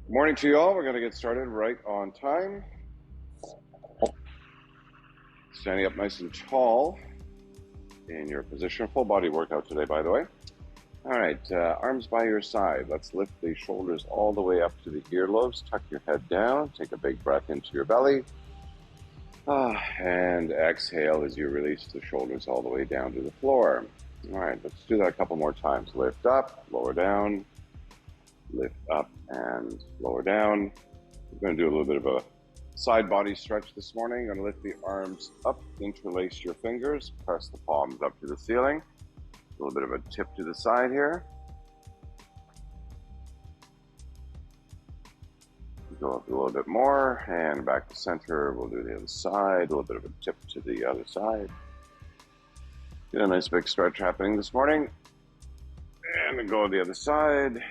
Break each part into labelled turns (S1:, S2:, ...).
S1: Good morning to you all. We're going to get started right on time. Standing up nice and tall in your position. Full body workout today, by the way. All right, arms by your side. Let's lift the shoulders all the way up to the earlobes. Tuck your head down. Take a big breath into your belly. And exhale as you release the shoulders all the way down to the floor. All right, let's do that a couple more times. Lift up, lower down. Lift up and lower down. We're going to do a little bit of a side body stretch this morning. I'm going to lift the arms up, interlace your fingers, press the palms up to the ceiling. A little bit of a tip to the side here. Go up a little bit more and back to center. We'll do the other side. A little bit of a tip to the other side. Get a nice big stretch happening this morning. And then go to the other side.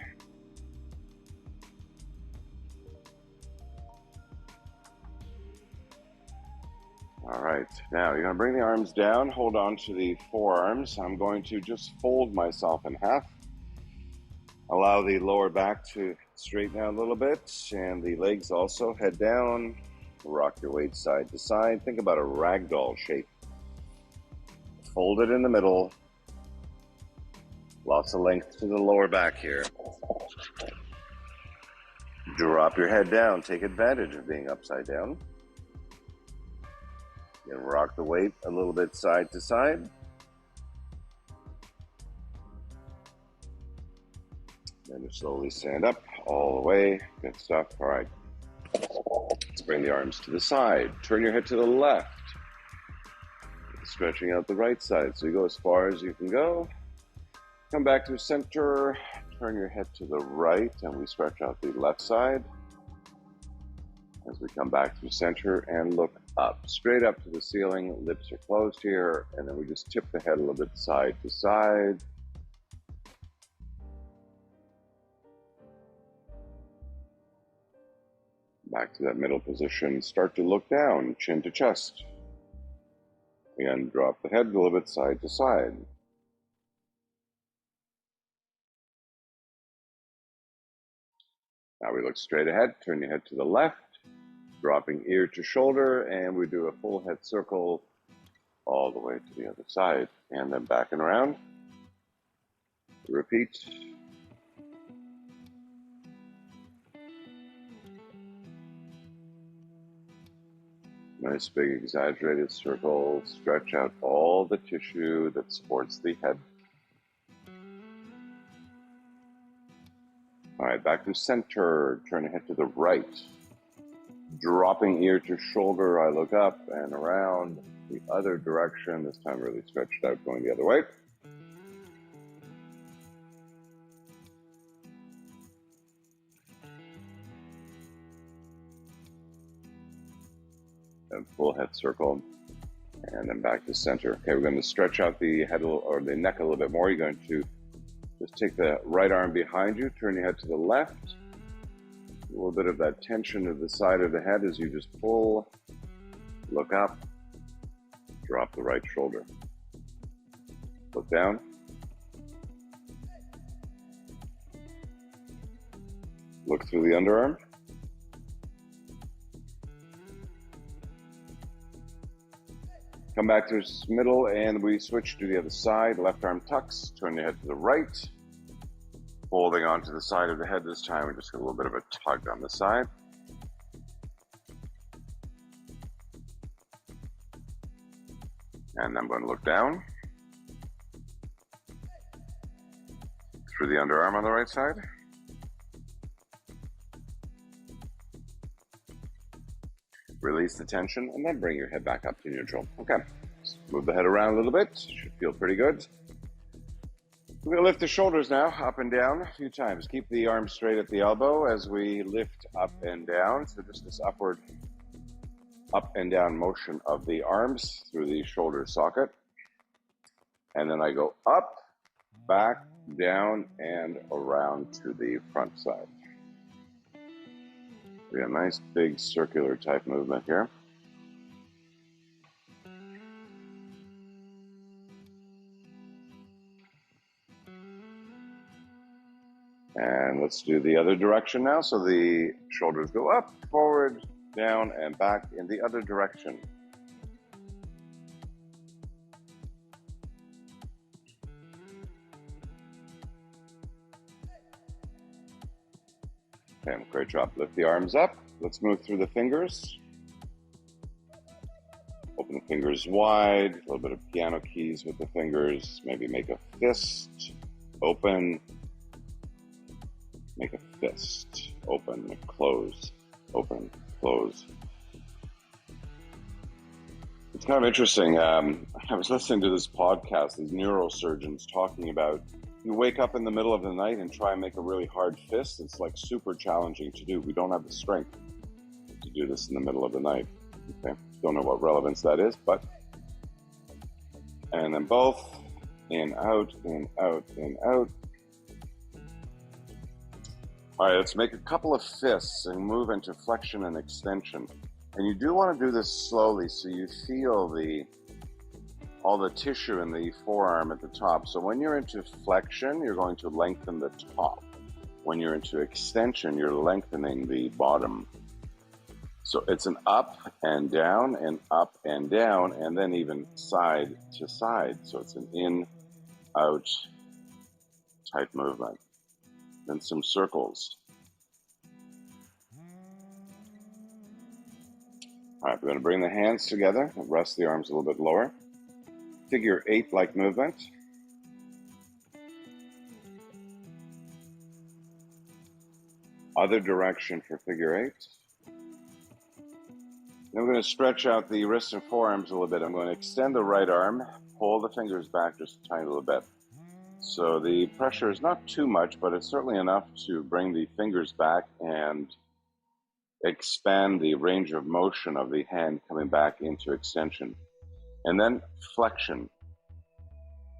S1: All right, now you're going to bring the arms down, hold on to the forearms. I'm going to just fold myself in half. Allow the lower back to straighten out a little bit, and the legs also. Head down, rock your weight side to side. Think about a ragdoll shape. Fold it in the middle. Lots of length to the lower back here. Drop your head down. Take advantage of being upside down. And rock the weight a little bit side to side. Then you slowly stand up all the way. Good stuff. All right. Let's bring the arms to the side. Turn your head to the left. Stretching out the right side. So you go as far as you can go. Come back to center. Turn your head to the right, and we stretch out the left side. As we come back to center and look up, straight up to the ceiling, lips are closed here, and then we just tip the head a little bit side to side. Back to that middle position, start to look down, chin to chest. Again, drop the head a little bit side to side. Now we look straight ahead, turn your head to the left. Dropping ear to shoulder, and we do a full head circle all the way to the other side, and then back and around. Repeat. Nice big exaggerated circle. Stretch out all the tissue that supports the head. All right, back to center. Turn the head to the right. Dropping ear to shoulder, I look up and around the other direction, this time really stretched out, going the other way. And full head circle, and then back to center. Okay, we're going to stretch out the head or the neck a little bit more. You're going to just take the right arm behind you, turn your head to the left. A little bit of that tension to the side of the head as you just pull, look up, drop the right shoulder. Look down. Look through the underarm. Come back to middle, and we switch to the other side. Left arm tucks, turn your head to the right. Holding onto the side of the head this time, we just get a little bit of a tug on the side. And then I'm going to look down. Through the underarm on the right side. Release the tension, and then bring your head back up to neutral. Okay, move the head around a little bit. Should feel pretty good. We're going to lift the shoulders now, up and down a few times. Keep the arms straight at the elbow as we lift up and down. So just this upward, up and down motion of the arms through the shoulder socket. And then I go up, back, down, and around to the front side. We have a nice big circular type movement here. And let's do the other direction now. So the shoulders go up, forward, down, and back in the other direction. Okay, great job. Lift the arms up. Let's move through the fingers. Open the fingers wide, a little bit of piano keys with the fingers. Maybe make a fist, open, make a fist, open, close, open, close. It's kind of interesting. I was listening to this podcast, these neurosurgeons talking about you wake up in the middle of the night and try and make a really hard fist. It's like super challenging to do. We don't have the strength to do this in the middle of the night. Okay, don't know what relevance that is, but and then both in, out, in, out, in, out. All right, let's make a couple of fists and move into flexion and extension. And you do want to do this slowly so you feel all the tissue in the forearm at the top. So when you're into flexion, you're going to lengthen the top. When you're into extension, you're lengthening the bottom. So it's an up and down and up and down, and then even side to side. So it's an in, out type movement. Then some circles. All right, we're going to bring the hands together and rest the arms a little bit lower. Figure 8-like movement. Other direction for figure 8. Then we're going to stretch out the wrists and forearms a little bit. I'm going to extend the right arm, pull the fingers back just a tiny little bit. So the pressure is not too much, but it's certainly enough to bring the fingers back and expand the range of motion of the hand coming back into extension. And then flexion.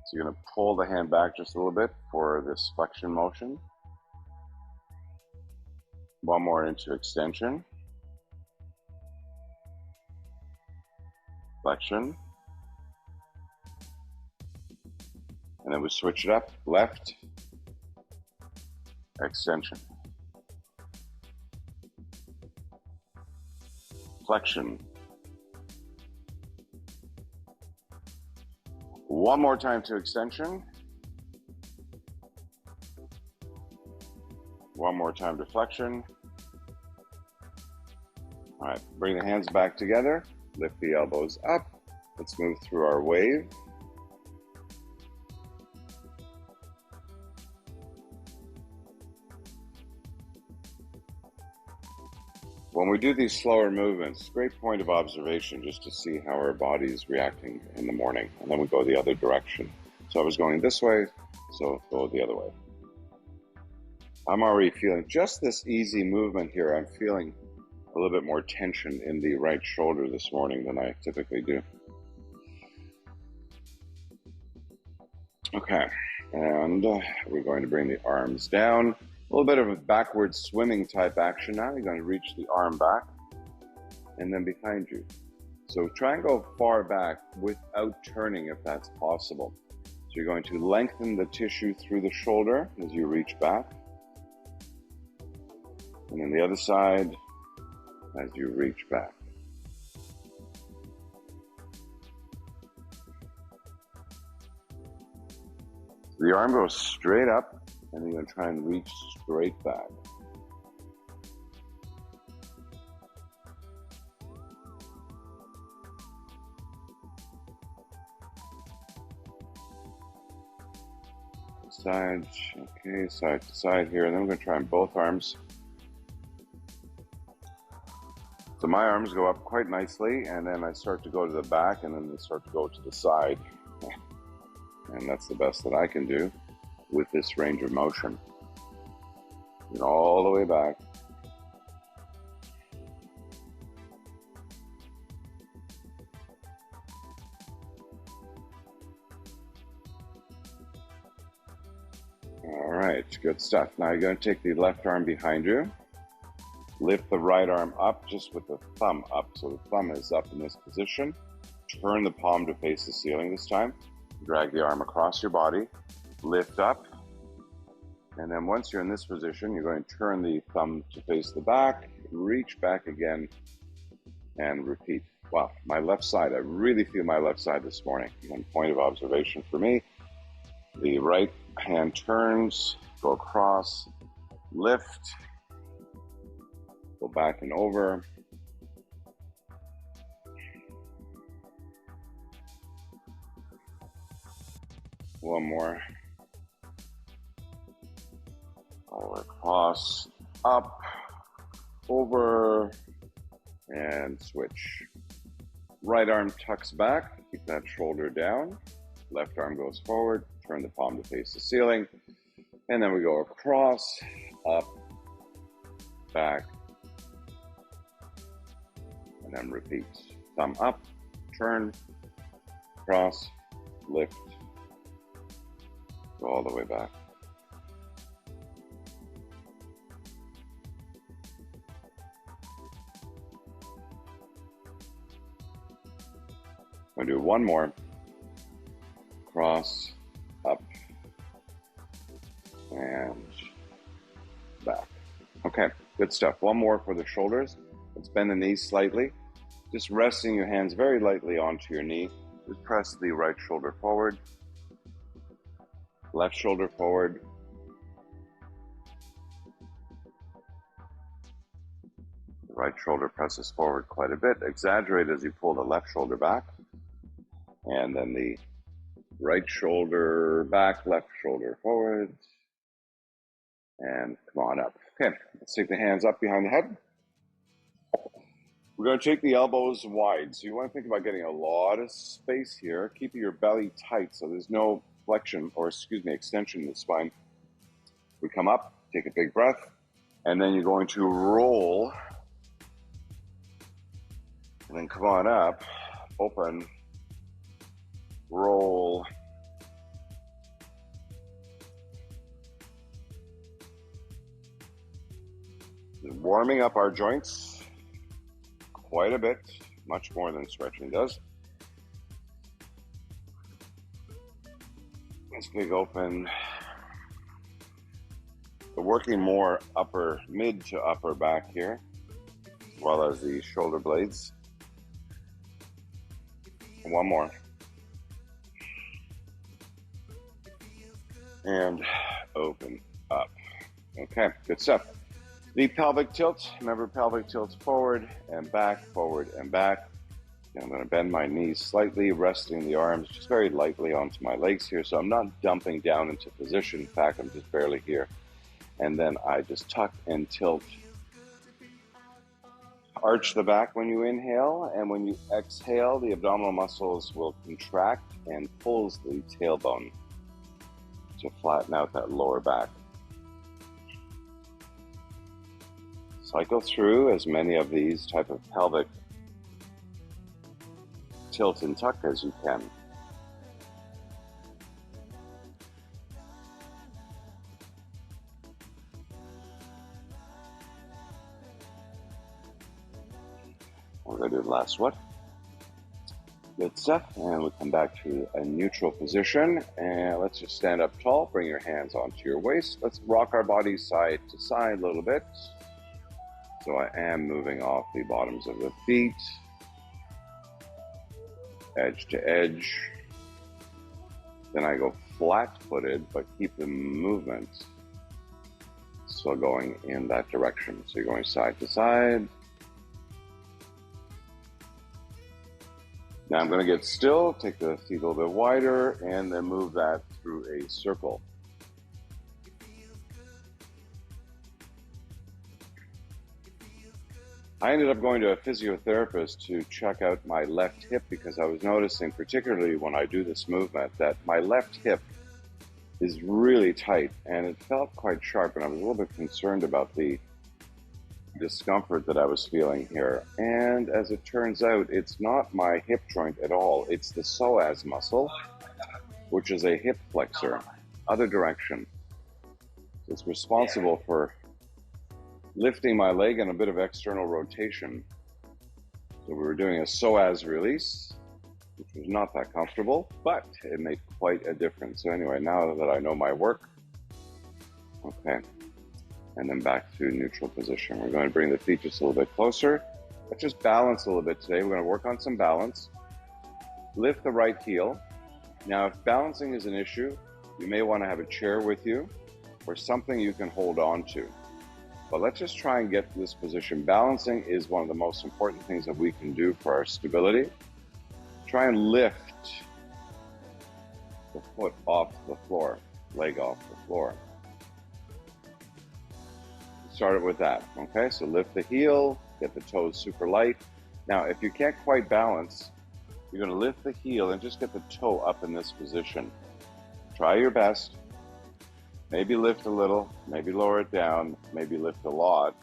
S1: So you're going to pull the hand back just a little bit for this flexion motion. One more into extension. Flexion. And then we switch it up, left, extension. Flexion. One more time to extension. One more time to flexion. All right, bring the hands back together. Lift the elbows up. Let's move through our wave. When we do these slower movements, great point of observation just to see how our body is reacting in the morning. And then we go the other direction. So I was going this way, so go the other way. I'm already feeling just this easy movement here. I'm feeling a little bit more tension in the right shoulder this morning than I typically do. Okay, and we're going to bring the arms down. A little bit of a backward swimming type action now. You're going to reach the arm back and then behind you. So try and go far back without turning if that's possible. So you're going to lengthen the tissue through the shoulder as you reach back. And then the other side as you reach back. So the arm goes straight up. And you're going to try and reach straight back. Side, okay, side to side here. And then we're going to try on both arms. So my arms go up quite nicely, and then I start to go to the back, and then they start to go to the side. And that's the best that I can do with this range of motion. And all the way back. All right, good stuff. Now you're going to take the left arm behind you. Lift the right arm up just with the thumb up. So the thumb is up in this position. Turn the palm to face the ceiling this time. Drag the arm across your body. Lift up, And then once you're in this position, you're going to turn the thumb to face the back, reach back again, and repeat. Wow, my left side, I really feel my left side this morning. One point of observation for me, the right hand turns, go across, lift, go back and over. One more. Over, across, up, over, and switch. Right arm tucks back, keep that shoulder down. Left arm goes forward, turn the palm to face the ceiling. And then we go across, up, back, and then repeat. Thumb up, turn, cross, lift, go all the way back. I'm going to do one more. Cross, up, and back. Okay, good stuff. One more for the shoulders. Let's bend the knees slightly. Just resting your hands very lightly onto your knee. Just press the right shoulder forward. Left shoulder forward. The right shoulder presses forward quite a bit. Exaggerate as you pull the left shoulder back. And then the right shoulder back, left shoulder forward. And come on up. Okay, let's take the hands up behind the head. We're going to take the elbows wide. So you want to think about getting a lot of space here. Keep your belly tight so there's no flexion, or extension in the spine. We come up, take a big breath, and then you're going to roll. And then come on up, open, roll, warming up our joints quite a bit, much more than stretching does. Let's big open. We're working more mid to upper back here, as well as the shoulder blades. One more. And open up. Okay, good stuff. The pelvic tilt. Remember, pelvic tilts forward and back, forward and back. And I'm going to bend my knees slightly, resting the arms just very lightly onto my legs here. So I'm not dumping down into position. In fact, I'm just barely here. And then I just tuck and tilt. Arch the back when you inhale, and when you exhale, the abdominal muscles will contract and pulls the tailbone to flatten out that lower back. Cycle through as many of these type of pelvic tilt and tuck as you can. We're going to do the last one. Good stuff. And we come back to a neutral position. And let's just stand up tall. Bring your hands onto your waist. Let's rock our bodies side to side a little bit. So I am moving off the bottoms of the feet, edge to edge. Then I go flat-footed, but keep the movement still going in that direction. So you're going side to side. Now I'm going to get still, take the feet a little bit wider, and then move that through a circle. I ended up going to a physiotherapist to check out my left hip because I was noticing, particularly when I do this movement, that my left hip is really tight and it felt quite sharp, and I was a little bit concerned about the discomfort that I was feeling here. And as it turns out, it's not my hip joint at all. It's the psoas muscle, which is a hip flexor, other direction. It's responsible for lifting my leg and a bit of external rotation. So we were doing a psoas release, which was not that comfortable, but it made quite a difference. So anyway, now that I know my work, Okay, and then back to neutral position. We're going to bring the feet just a little bit closer. Let's just balance a little bit today. We're going to work on some balance. Lift the right heel. Now, if balancing is an issue, you may want to have a chair with you or something you can hold on to. But let's just try and get to this position. Balancing is one of the most important things that we can do for our stability. Try and lift the foot off the floor, leg off the floor. Start it with that, okay? So lift the heel, get the toes super light. Now, if you can't quite balance, you're going to lift the heel and just get the toe up in this position. Try your best. Maybe lift a little, maybe lower it down, maybe lift a lot,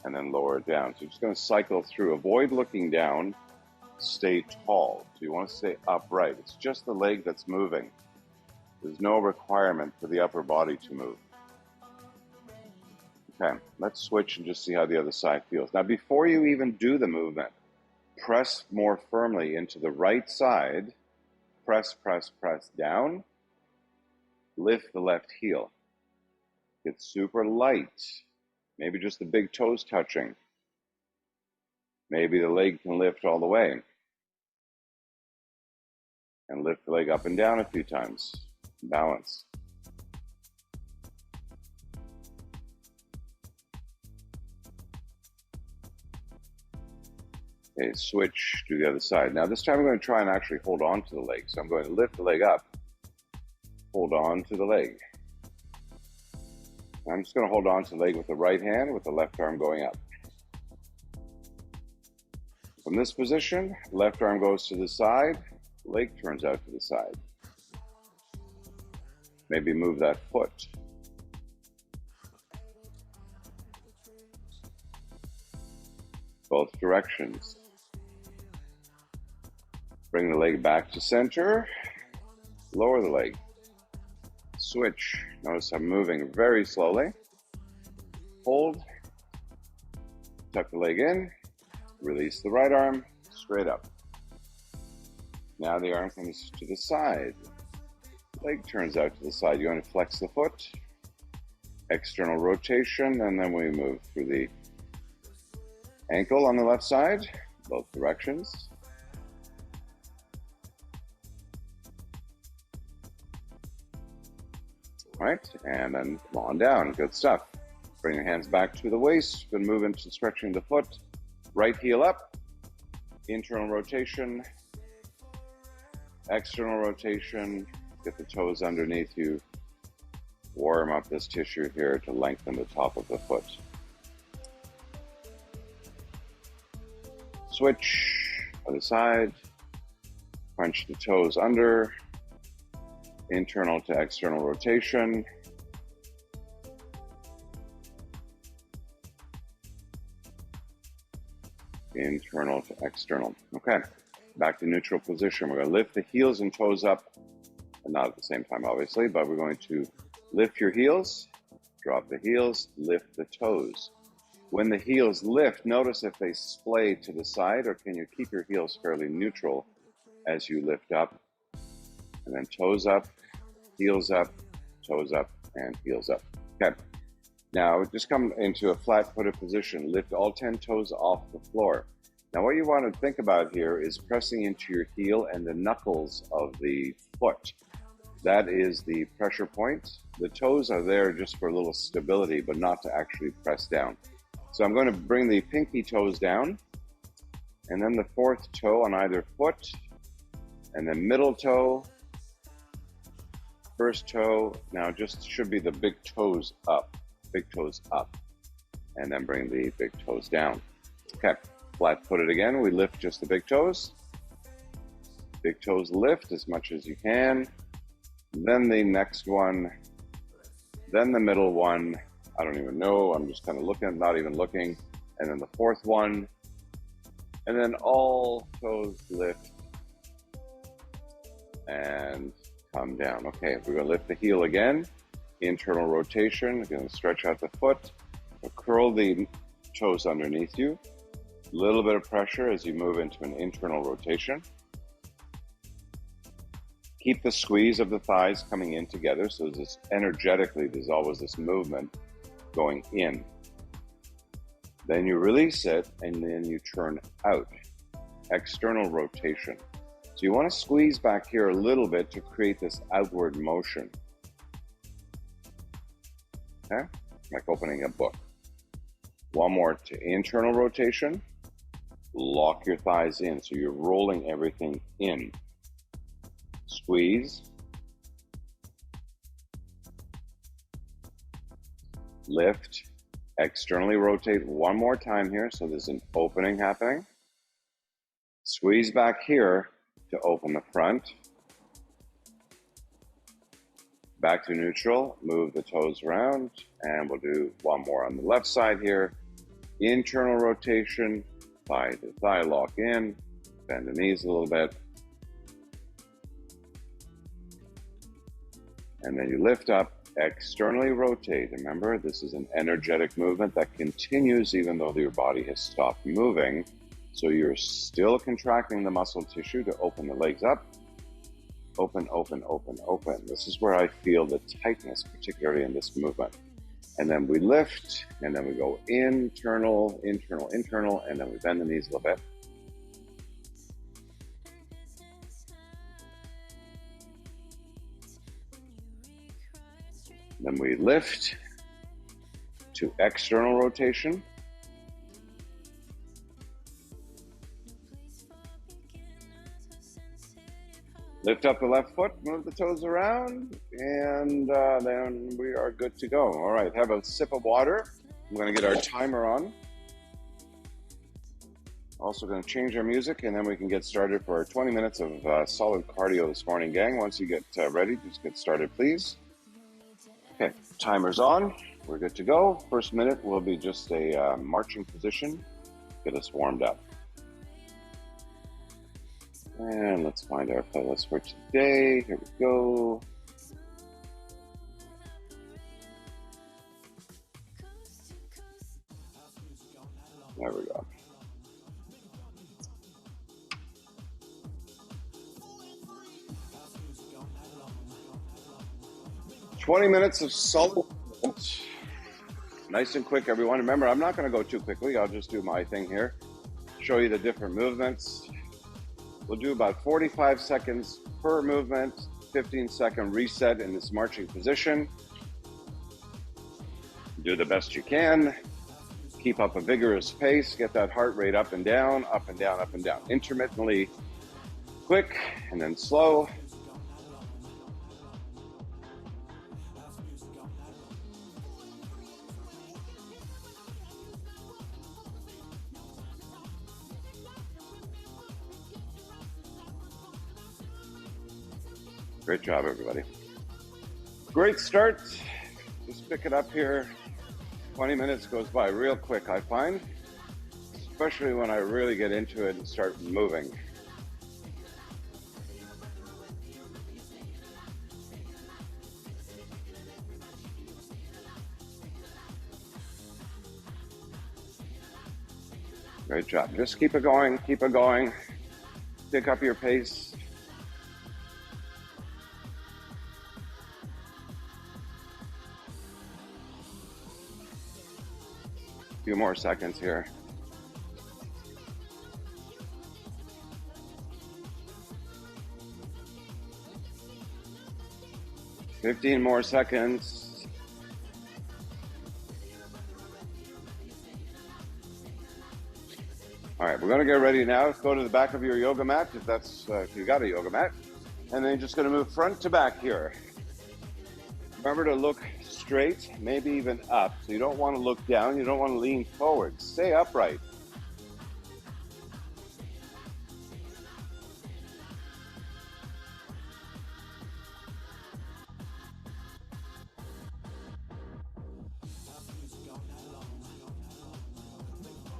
S1: and then lower it down. So you're just going to cycle through. Avoid looking down. Stay tall. So you want to stay upright. It's just the leg that's moving. There's no requirement for the upper body to move. Okay, let's switch and just see how the other side feels. Now, before you even do the movement, press more firmly into the right side. Press, press, press down. Lift the left heel. Get super light. Maybe just the big toes touching. Maybe the leg can lift all the way. And lift the leg up and down a few times. Balance. Okay, switch to the other side. Now this time I'm going to try and actually hold on to the leg. So I'm going to lift the leg up. Hold on to the leg. I'm just going to hold on to the leg with the right hand, with the left arm going up. From this position, left arm goes to the side, leg turns out to the side. Maybe move that foot. Both directions. Bring the leg back to center, lower the leg. Switch. Notice I'm moving very slowly. Hold. Tuck the leg in. Release the right arm. Straight up. Now the arm comes to the side. Leg turns out to the side. You're going to flex the foot. External rotation. And then we move through the ankle on the left side. Both directions. All right, and then come on down. Good stuff. Bring your hands back to the waist. Then move into stretching the foot. Right heel up. Internal rotation. External rotation. Get the toes underneath you. Warm up this tissue here to lengthen the top of the foot. Switch. Other side. Crunch the toes under. Internal to external rotation. Internal to external. Okay, back to neutral position. We're going to lift the heels and toes up, and not at the same time, obviously, but we're going to lift your heels, drop the heels, lift the toes. When the heels lift, notice if they splay to the side, or can you keep your heels fairly neutral as you lift up? And then toes up, heels up, toes up, and heels up. Okay. Now, just come into a flat-footed position. Lift all 10 toes off the floor. Now, what you want to think about here is pressing into your heel and the knuckles of the foot. That is the pressure point. The toes are there just for a little stability, but not to actually press down. So I'm going to bring the pinky toes down, and then the fourth toe on either foot, and then middle toe, first toe. Now just should be the big toes up, and then bring the big toes down. Okay, flat footed again. We lift just the big toes. Big toes lift as much as you can. Then the next one, then the middle one. I don't even know. I'm just kind of looking, not even looking. And then the fourth one. And then all toes lift and come down. Okay, we're going to lift the heel again. Internal rotation. We're going to stretch out the foot. We'll curl the toes underneath you. A little bit of pressure as you move into an internal rotation. Keep the squeeze of the thighs coming in together. So this energetically, there's always this movement going in. Then you release it and then you turn out. External rotation. So you want to squeeze back here a little bit to create this outward motion. Okay? Like opening a book. One more to internal rotation. Lock your thighs in. So you're rolling everything in. Squeeze. Lift. Externally rotate one more time here. So there's an opening happening. Squeeze back here to open the front. Back to neutral. Move the toes around. And we'll do one more on the left side here. Internal rotation. Thigh to thigh lock in. Bend the knees a little bit. And then you lift up, externally rotate. Remember, this is an energetic movement that continues even though your body has stopped moving. So you're still contracting the muscle tissue to open the legs up. Open, open, open, open. This is where I feel the tightness, particularly in this movement. And then we lift, and then we go internal, internal, internal, and then we bend the knees a little bit. Then we lift to external rotation. Lift up the left foot, move the toes around, and then we are good to go. All right, have a sip of water. I'm gonna get our timer on. Also gonna change our music, and then we can get started for our 20 minutes of solid cardio this morning, gang. Once you get ready, just get started, please. Okay, timer's on. We're good to go. First minute will be just a marching position. Get us warmed up. And let's find our playlist for today. Here we go. There we go. "20 minutes of solid." Nice and quick, everyone. Remember, I'm not going to go too quickly. I'll just do my thing here. Show you the different movements. We'll do about 45 seconds per movement, 15-second reset in this marching position. Do the best you can. Keep up a vigorous pace. Get that heart rate up and down, up and down, up and down. Intermittently quick and then slow. Great job, everybody. Great start. Just pick it up here. 20 minutes goes by real quick, I find, especially when I really get into it and start moving. Great job. Just keep it going, keep it going. Pick up your pace. Few more seconds here. "15 more seconds. All right, we're going to get ready now. Go to the back of your yoga mat if you got a yoga mat, and then you're just going to move front to back here. Remember to look straight, maybe even up. So you don't want to look down, you don't want to lean forward. Stay upright.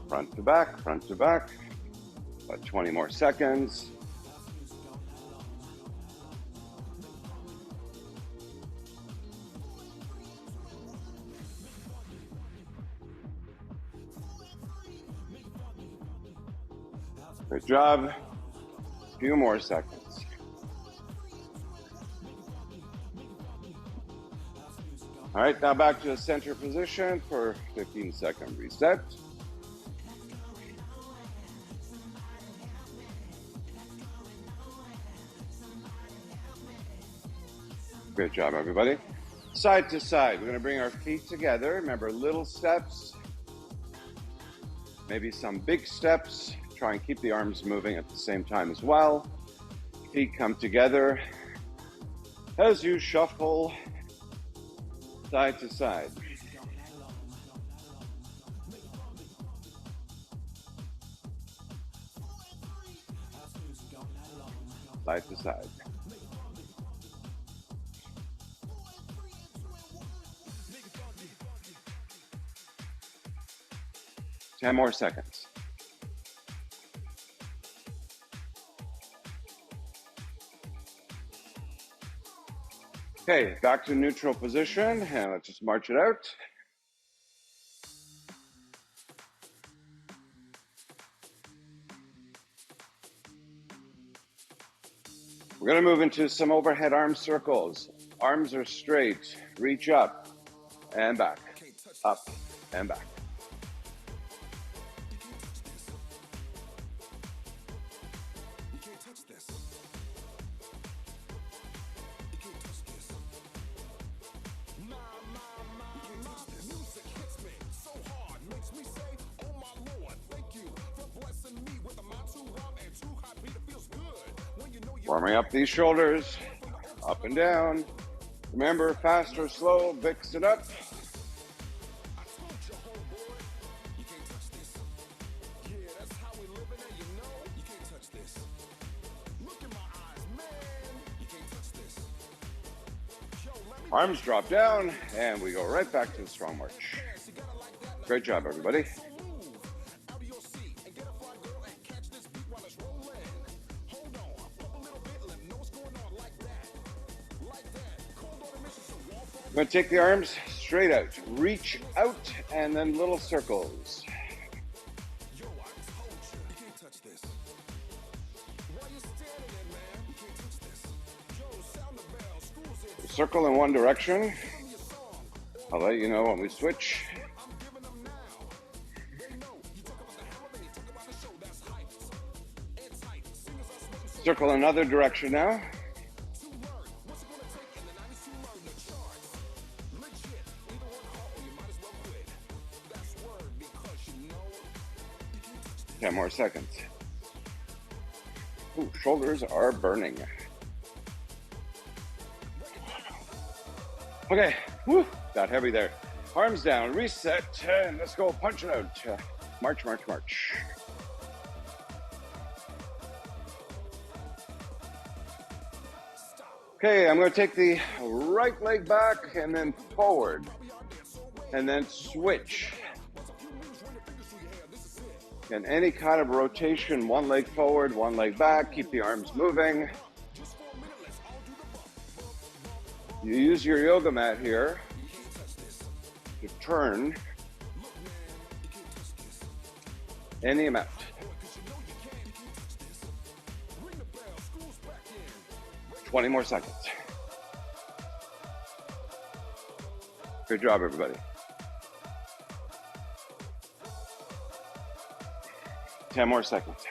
S1: Front to back, front to back. About 20 more seconds. Good job. A few more seconds. All right, now back to the center position for 15-second reset. Great job, everybody. Side to side, we're gonna bring our feet together. Remember, little steps, maybe some big steps. Try and keep the arms moving at the same time as well. Feet come together as you shuffle side to side. Side to side. Ten more seconds. Okay, back to neutral position, and let's just march it out. We're gonna move into some overhead arm circles. Arms are straight, reach up and back, up and back. Warming up these shoulders, up and down. Remember, fast or slow, mix it up. Arms drop down, and we go right back to the strong march. Great job, everybody. I'm going to take the arms straight out, reach out, and then little circles. Circle in one direction. I'll let you know when we switch. Circle another direction now. Ten more seconds. Ooh, shoulders are burning. Okay, whew, got heavy there. Arms down, reset, and let's go punch it out. March, march, march. Okay, I'm gonna take the right leg back and then forward, and then switch. And any kind of rotation, one leg forward, one leg back, keep the arms moving. You use your yoga mat here to turn any amount. Twenty more seconds. Good job, everybody. 10 more seconds.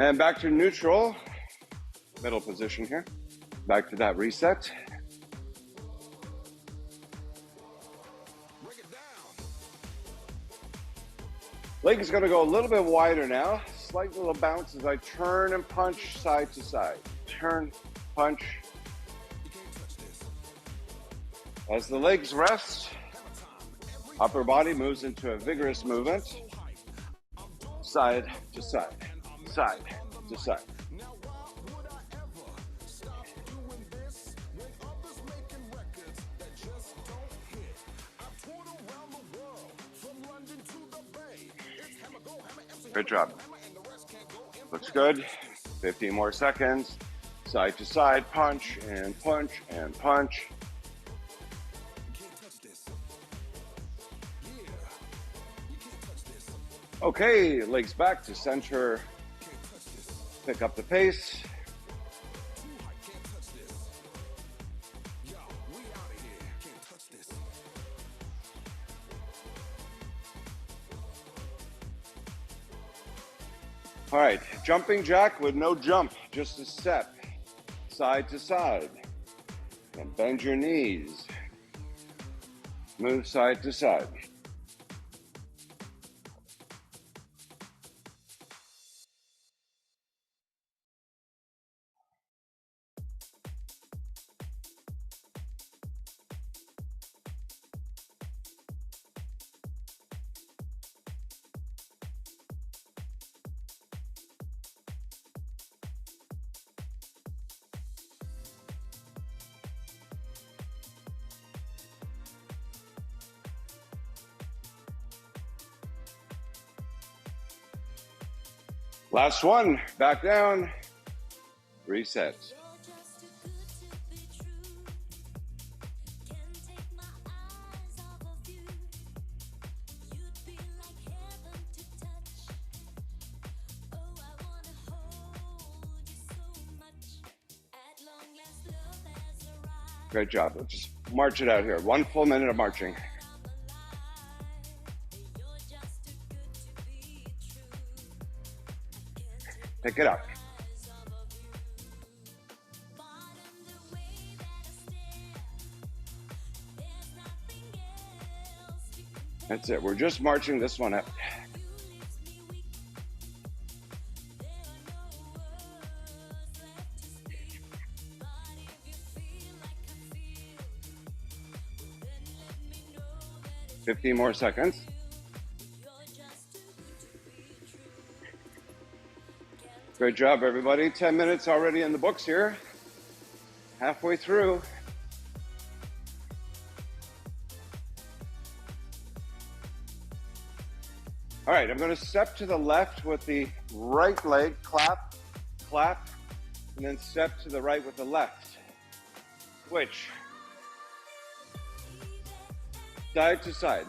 S1: And back to neutral, middle position here. Back to that reset. Leg is going to go a little bit wider now. Slight little bounce as I turn and punch side to side. Turn, punch. As the legs rest, upper body moves into a vigorous movement. Side to side, side to side. Good job. Looks good. 15 more seconds. Side to side, punch and punch and punch. Okay, legs back to center Pick up the pace. All right, jumping jack with no jump, just a step, side to side. And bend your knees. Move side to side. Last one, back down, reset. Great job. Let's just march it out here. 1 full minute of marching. Pick it up. That's it. We're just marching this one up. $15 more seconds. Great job, everybody. 10 minutes already in the books here. Halfway through. All right, I'm going to step to the left with the right leg, clap, clap, and then step to the right with the left. Switch. Side to side.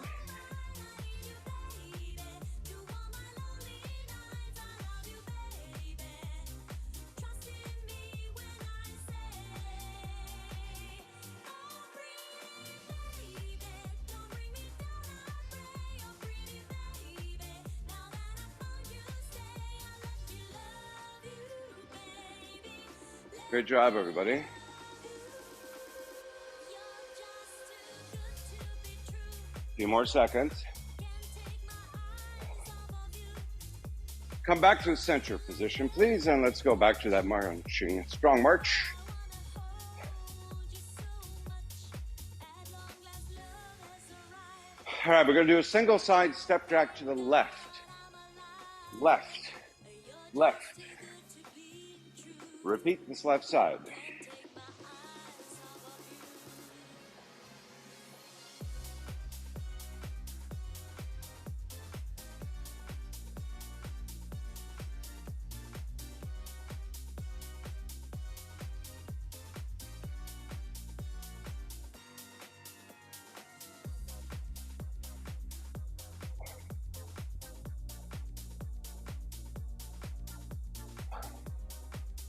S1: Great job, everybody. A few more seconds. Come back to the center position, please, and let's go back to that marching, strong march. All right, we're going to do a single side step jack to the left. Left, left. Repeat this left side.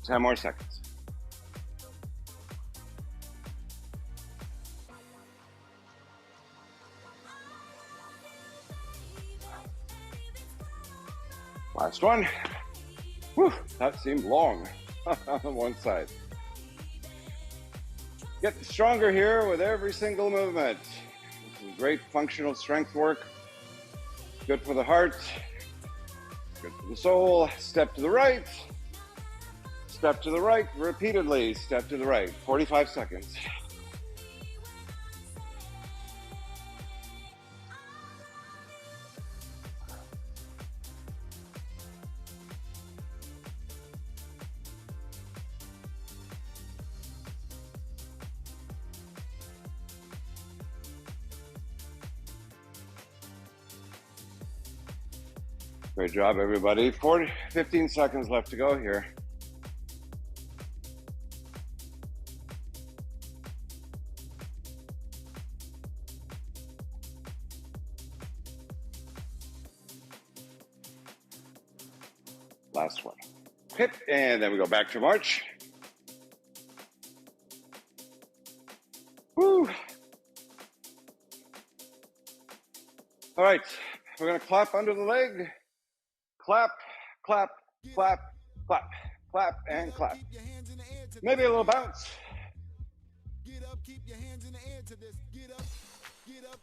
S1: Ten more seconds. Last one. Whew, that seemed long on one side. Get stronger here with every single movement. This is great functional strength work. Good for the heart. Good for the soul. Step to the right. Step to the right repeatedly. Step to the right. 45 seconds. Great job, everybody. 15 seconds left to go here. Last one. hip, and then we go back to march. Woo. All right, we're gonna clap under the leg. Clap, clap, clap, clap, clap, and clap. Maybe a little bounce. Get up, keep your hands in the air to this. Get up, get up,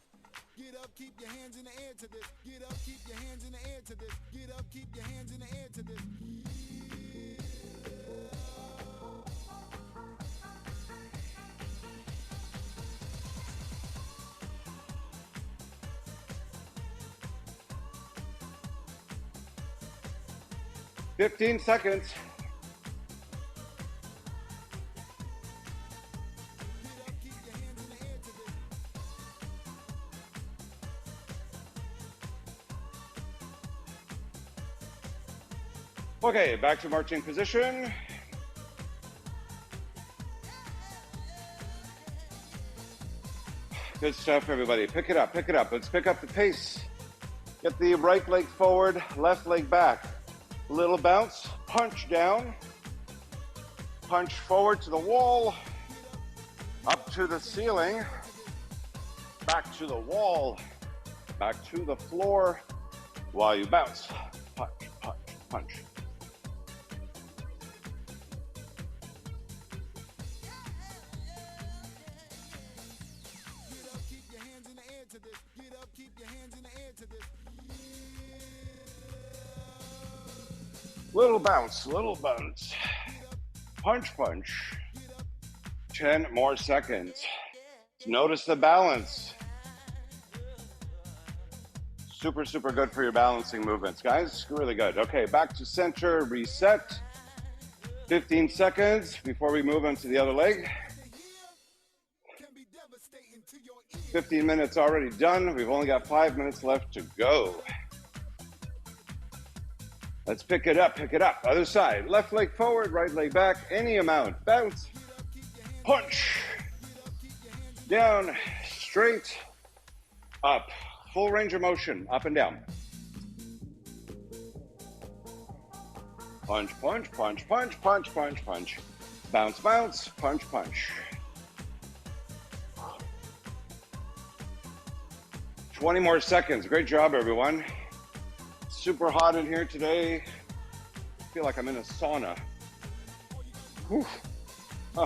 S1: get up, keep your hands in the air to this. Get up, keep your hands in the air to this. Get up, keep your hands in the air to this. 15 seconds. Okay, back to marching position. Good stuff, everybody. Pick it up, pick it up. Let's pick up the pace. Get the right leg forward, left leg back. A little bounce, punch down, punch forward to the wall, up to the ceiling, back to the wall, back to the floor while you bounce. Punch, punch, punch. Get up, keep your hands in the air to this. Get up, keep your hands in the air to this. Little bounce, little bounce. Punch, punch. 10 more seconds. Notice the balance. Super, super good for your balancing movements, guys. Really good. Okay, back to center, reset. 15 seconds before we move on to the other leg. 15 minutes already done. We've only got 5 minutes left to go. Let's pick it up, pick it up. Other side, left leg forward, right leg back, any amount. Bounce, punch, down, straight, up. Full range of motion, up and down. Punch, punch, punch, punch, punch, punch, punch. Bounce, bounce, punch, punch. 20 more seconds. Great job, everyone. Super hot in here today. I feel like I'm in a sauna. Whew. Huh.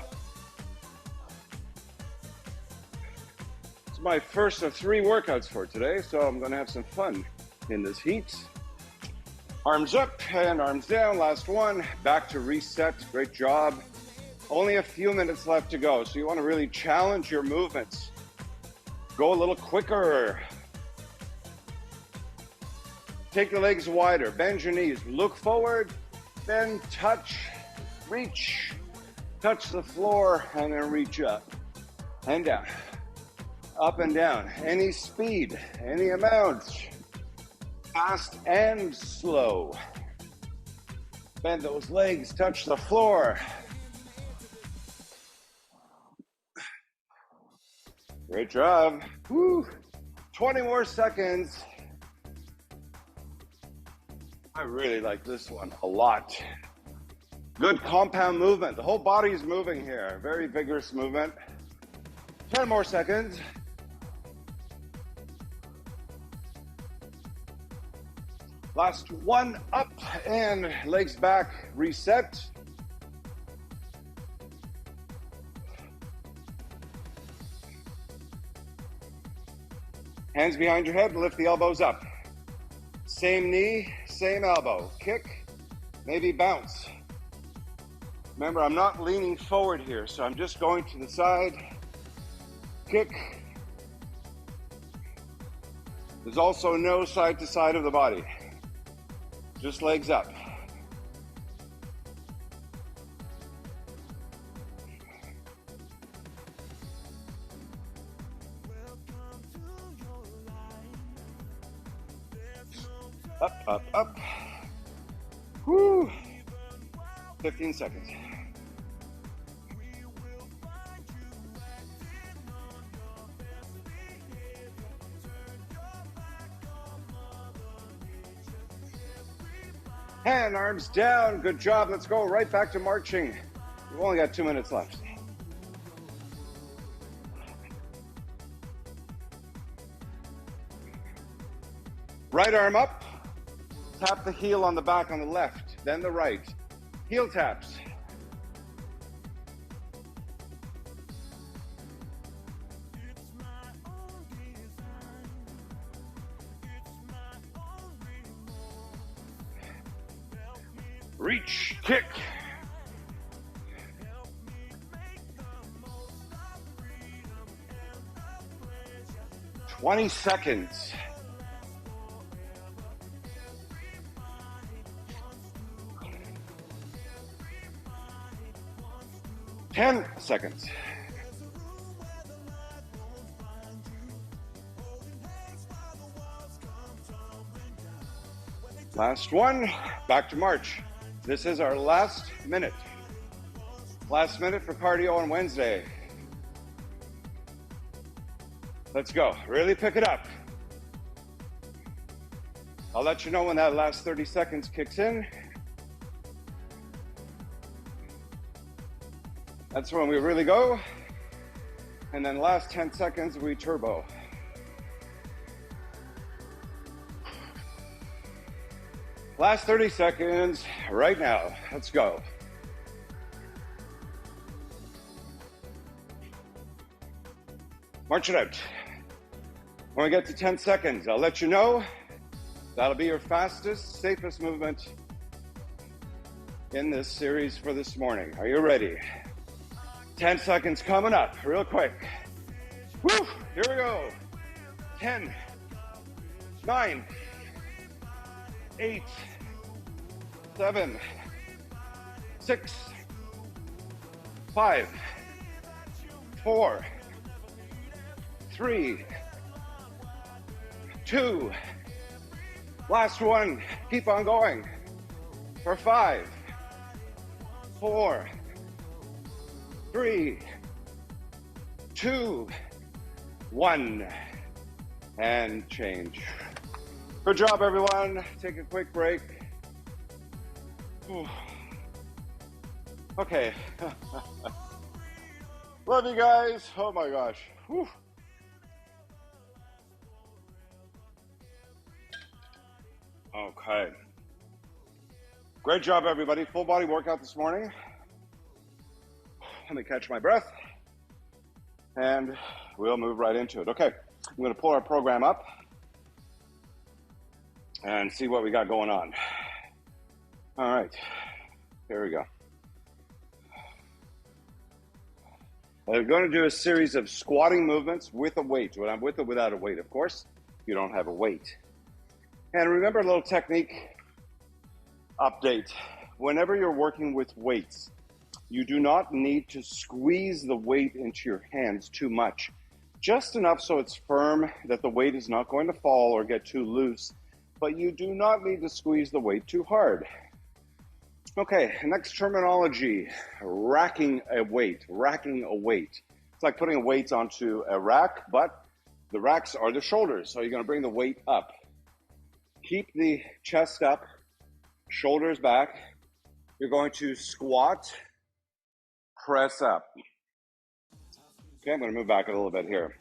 S1: It's my first of 3 workouts for today, so I'm gonna have some fun in this heat. Arms up and arms down, last one. Back to reset, great job. Only a few minutes left to go, so you wanna really challenge your movements. Go a little quicker. Take the legs wider, bend your knees, look forward, then touch, reach, touch the floor, and then reach up and down, up and down. Any speed, any amount, fast and slow. Bend those legs, touch the floor. Great job. Woo. 20 more seconds. I really like this one a lot. Good compound movement. The whole body is moving here. Very vigorous movement. 10 more seconds. Last one, up and legs back, reset. Hands behind your head, lift the elbows up. Same knee, same elbow. Kick, maybe bounce. Remember, I'm not leaning forward here, so I'm just going to the side. Kick. There's also no side to side of the body. Just legs up. Up, up, up. Woo. 15 seconds. And arms down. Good job. Let's go right back to marching. We've only got 2 minutes left. Right arm up. Tap the heel on the back on the left, then the right. Heel taps. Reach, kick. 20 seconds. Ten seconds. Last one. Back to march. This is our last minute. Last minute for cardio on Wednesday. Let's go. Really pick it up. I'll let you know when that last 30 seconds kicks in. That's when we really go. And then last 10 seconds, we turbo. Last 30 seconds right now. Let's go. March it out. When we get to 10 seconds, I'll let you know. That'll be your fastest, safest movement in this series for this morning. Are you ready? 10 seconds coming up real quick. Woo! Here we go. 10, 9, 8, 7, 6, 5, 4, 3, 2, last one. Keep on going for 5, 4, 3, 2, 1, and change. Good job, everyone. Take a quick break. Okay. Love you guys. Oh my gosh. Whew. Okay. Great job, everybody. Full body workout this morning. Let me catch my breath. And we'll move right into it. Okay. I'm going to pull our program up and see what we got going on. All right. Here we go. I'm going to do a series of squatting movements with a weight. When I'm with or without a weight, of course. You don't have a weight. And remember a little technique update. Whenever you're working with weights, you do not need to squeeze the weight into your hands too much. Just enough so it's firm that the weight is not going to fall or get too loose, but you do not need to squeeze the weight too hard. Okay, next terminology, racking a weight. It's like putting weights onto a rack, but the racks are the shoulders, so you're going to bring the weight up. Keep the chest up, shoulders back. You're going to squat, press up. Okay, I'm going to move back a little bit here.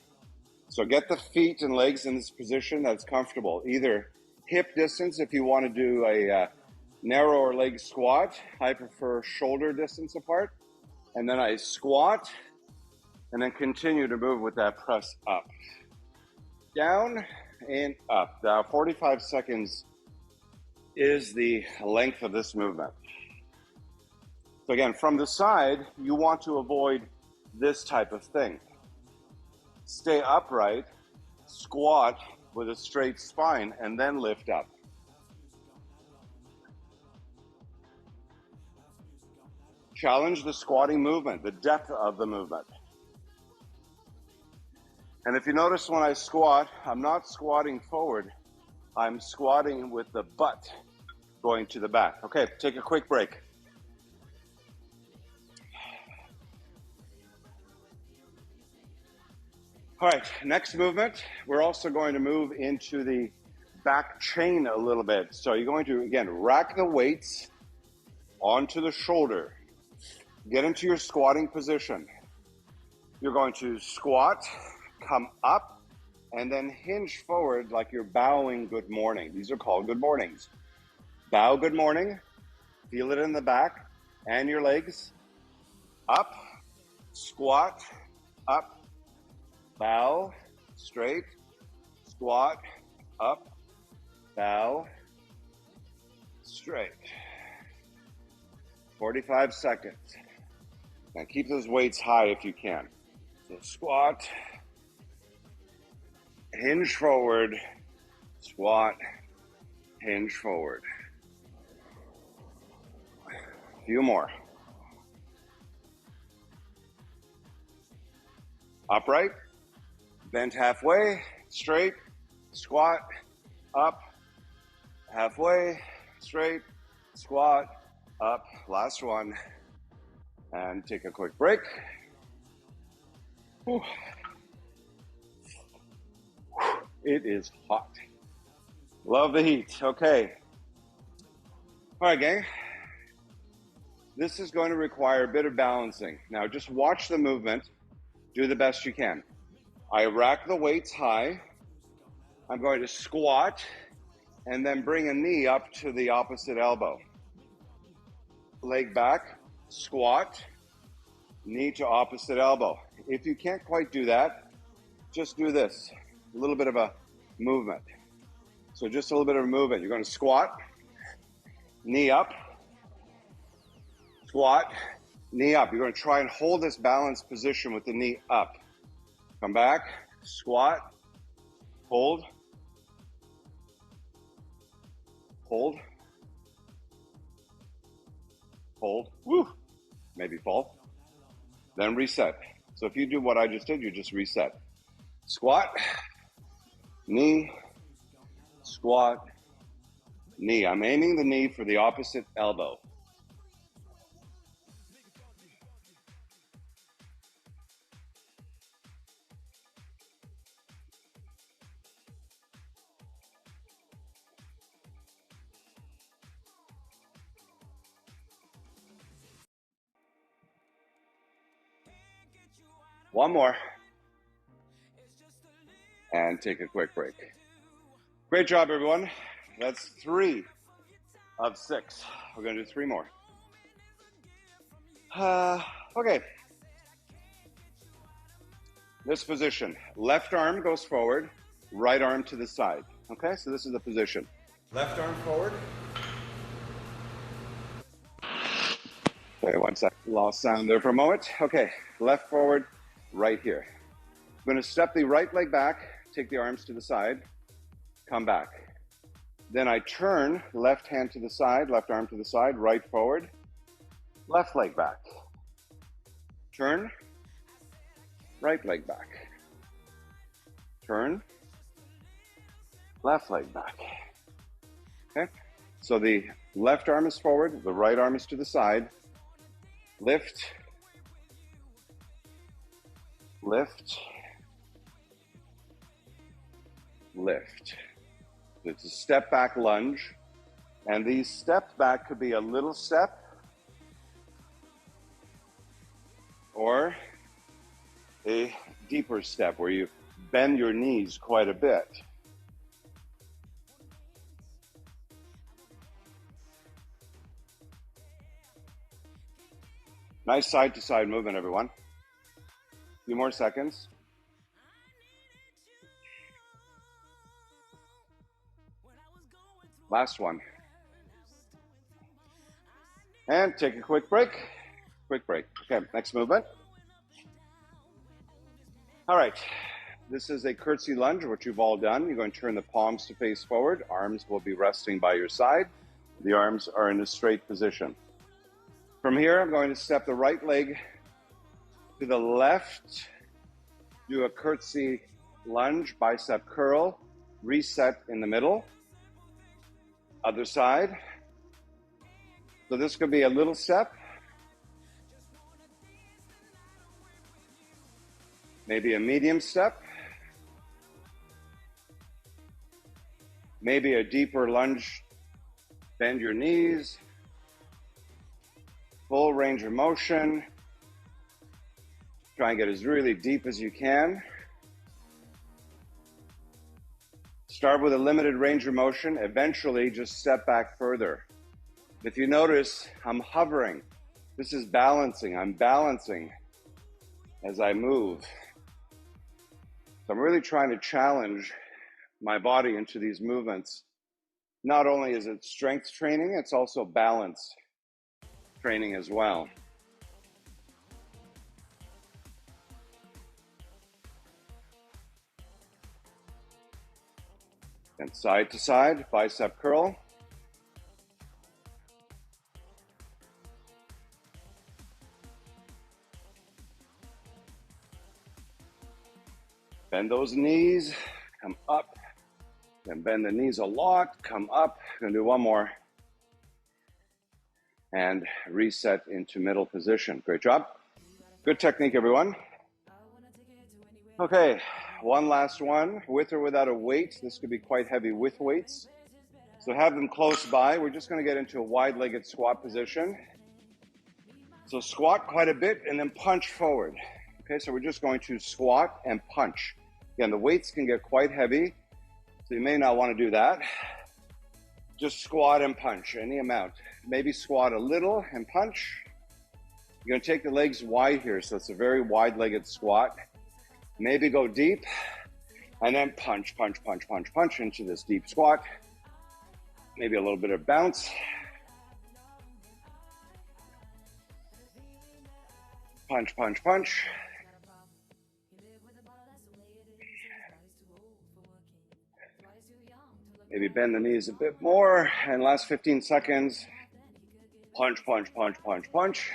S1: So get the feet and legs in this position that's comfortable. Either hip distance if you want to do a narrower leg squat. I prefer shoulder distance apart. And then I squat and then continue to move with that press up. Down and up. Now 45 seconds is the length of this movement. So again, from the side, you want to avoid this type of thing. Stay upright, squat with a straight spine, and then lift up. Challenge the squatting movement, the depth of the movement. And if you notice when I squat, I'm not squatting forward. I'm squatting with the butt going to the back. Okay, take a quick break. All right, next movement. We're also going to move into the back chain a little bit. So you're going to, again, rack the weights onto the shoulder. Get into your squatting position. You're going to squat, come up, and then hinge forward like you're bowing good morning. These are called good mornings. Bow good morning. Feel it in the back and your legs. Up, squat, up, bow, straight, squat, up, bow, straight. 45 seconds. Now keep those weights high if you can. So squat, hinge forward, squat, hinge forward. A few more. Upright, bent halfway, straight, squat, up, halfway, straight, squat, up. Last one. And take a quick break. Whew. It is hot. Love the heat. Okay. All right, gang. This is going to require a bit of balancing. Now, just watch the movement. Do the best you can. I rack the weights high. I'm going to squat and then bring a knee up to the opposite elbow. Leg back, squat, knee to opposite elbow. If you can't quite do that, just do this. A little bit of a movement. So just a little bit of a movement. You're going to squat, knee up, squat, knee up. You're going to try and hold this balanced position with the knee up. Come back, squat, hold, hold, hold, woo, maybe fall, then reset. So if you do what I just did, you just reset. Squat, knee, squat, knee. I'm aiming the knee for the opposite elbow. One more. And take a quick break. Great job, everyone. That's 3 of 6. We're going to do 3 more. Okay. This position. Left arm goes forward, right arm to the side. Okay, so this is the position. Left arm forward. Okay, one sec. Lost sound there for a moment. Okay, left forward, right here. I'm going to step the right leg back, take the arms to the side, come back. Then I turn, left hand to the side, left arm to the side, right forward, left leg back. Turn, right leg back. Turn, left leg back. Okay, so the left arm is forward, the right arm is to the side. Lift, lift, lift. It's a step back lunge. And these steps back could be a little step or a deeper step where you bend your knees quite a bit. Nice side to side movement, everyone. A few more seconds. Last one. And take a quick break. Quick break. Okay, next movement. All right. This is a curtsy lunge, which you've all done. You're going to turn the palms to face forward. Arms will be resting by your side. The arms are in a straight position. From here, I'm going to step the right leg to the left, do a curtsy lunge, bicep curl, reset in the middle. Other side. So this could be a little step, maybe a medium step, Maybe a deeper lunge, bend your knees, full range of motion. Try and get as really deep as you can. Start with a limited range of motion, eventually just step back further. If you notice, I'm hovering. This is balancing. I'm balancing as I move. So I'm really trying to challenge my body into these movements. Not only is it strength training, it's also balance training as well. And side to side, bicep curl. Bend those knees, come up, and bend the knees a lot, come up. Gonna do one more. And reset into middle position. Great job. Good technique, everyone. Okay, one last one, with or without a weight. This could be quite heavy with weights. So have them close by. We're just gonna get into a wide-legged squat position. So squat quite a bit and then punch forward. Okay, so we're just going to squat and punch. Again, the weights can get quite heavy, so you may not want to do that. Just squat and punch, any amount. Maybe squat a little and punch. You're going to take the legs wide here, so it's a very wide-legged squat. Maybe go deep, and then punch, punch, punch, punch, punch into this deep squat. Maybe a little bit of bounce. Punch, punch, punch. Maybe bend the knees a bit more. And last 15 seconds, punch, punch, punch, punch, punch.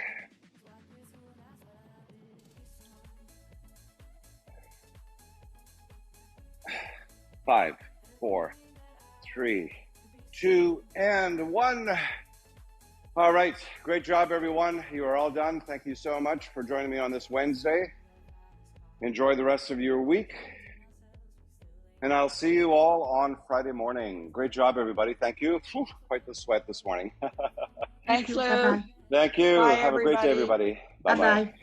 S1: Five, 4, 3, 2, and 1. All right, great job, everyone. You are all done. Thank you so much for joining me on this Wednesday. Enjoy the rest of your week. And I'll see you all on Friday morning. Great job, everybody. Thank you. Whew, quite the sweat this morning.
S2: Thanks, Lou.
S3: Bye-bye.
S1: Thank you.
S2: Bye,
S1: Have a great day, everybody. Bye-bye.
S3: Bye-bye.